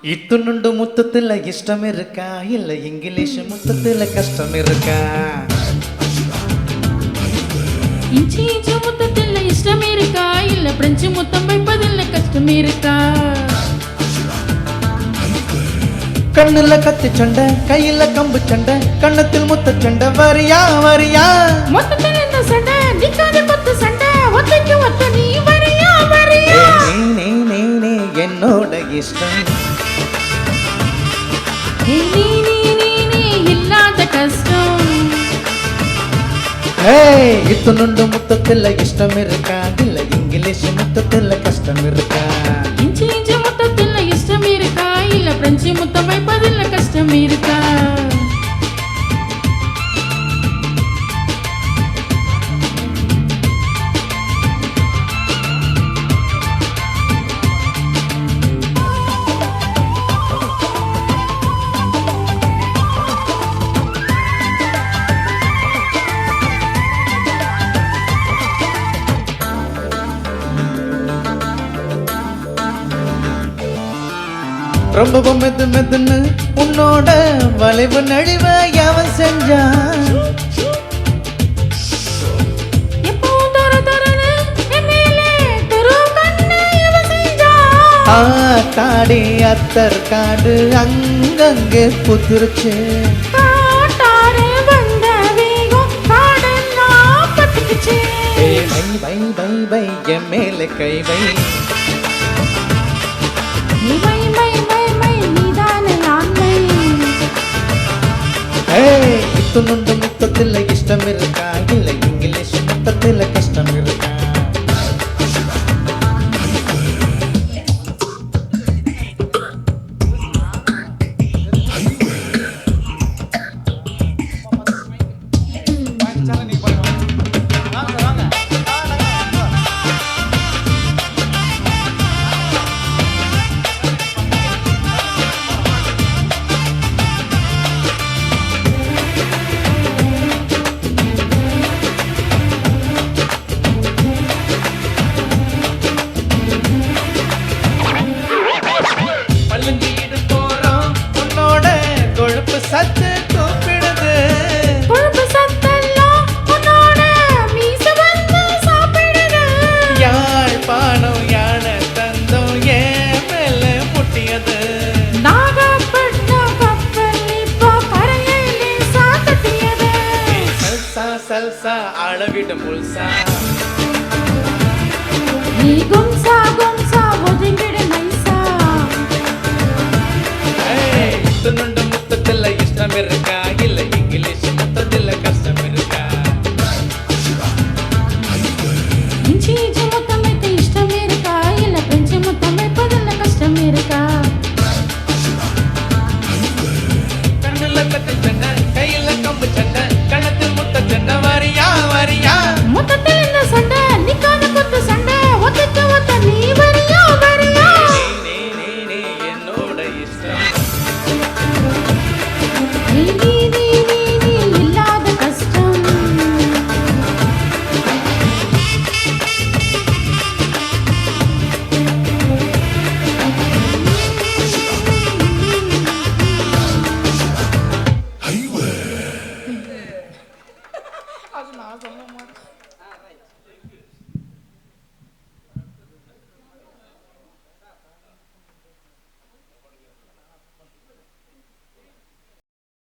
இத்துணுண்டு முத்தத்துல இஷ்டம் இருக்கா இல்ல இங்கிலீஷ் முத்தத்துல கஷ்டம் இருக்கா? இஞ்சி இஞ்சி முத்தத்துல இஷ்டம் இருக்கா இல்ல பிரெஞ்சு முத்தம் வைப்பதில்ல கஷ்டம் இருக்கா? கண்ணுல கத்தி சண்டை கையில கம்பு சண்டை கண்ணத்தில் முத்த சண்டை வரியா வரியா? மொத்தத்தில் இந்த சண்டை நிக்காத கொத்து சண்டை ஒத்தைக்கு ஒத்த நீ வரியா வரியா? நீ நீ நீ என்னோட இஷ்டம் நீ இல்லாத கஷ்டம். இத்துணுண்டு முத்தத்துல இஷ்டம் இருக்கா இல்ல இங்கிலீஷ் முத்தத்துல கஷ்டம் இருக்கா? இஞ்சி இஞ்சி முத்தத்தில் இஷ்டம் இருக்கா இல்ல பிரெஞ்சு முத்தம் வைப்பதில்ல கஷ்டம் இருக்கா? ரொம்ப மெது மெதுன்னு உன்னோட வளைவு நழிவ எவன் செஞ்சான்? காடி அத்தர் காடு அங்கங்கே புத்துருச்சு. பை பை பை பை என் மேல கை வை இத்துணுண்டு முத்தத்துல இஷ்டம் இருக்கா இல்ல இங்கிலீஷ் முத்தத்துல கஷ்டம் இருக்கா? சத்து கூப்பிடுது கொழுப்பு சத்தெல்லாம் உன்னோட மீச வந்து சாப்பிடுது. யாழ்ப்பாணம் யானை தந்தம் ஏன் மேல முட்டியது. நாகப்பட்டினம் கப்பல் இப்போ கரையிலே சாத்தட்டியது. சல்சா சல்சா அளவிடும் முல்சா நீ கும்சா கும்சா ஒதுங்கிடு நைசா. இத்துணுண்டு முத்தத்துல இஷ்டம் இருக்கா இல்ல இங்கிலீஷ் முத்தத்துல கஷ்டம் இருக்கா? இஞ்சி இஞ்சி முத்தம் வைக்க இஷ்டம் இருக்கா இல்ல பிரெஞ்சு முத்தம் வைப்பதில்ல கஷ்டம் இருக்கா? கண்ணுல கத்தி சண்டை கையில கம்பு சண்டை கணத்தில் முத்த சண்டை வரியா வரியா? முத்தத்தில்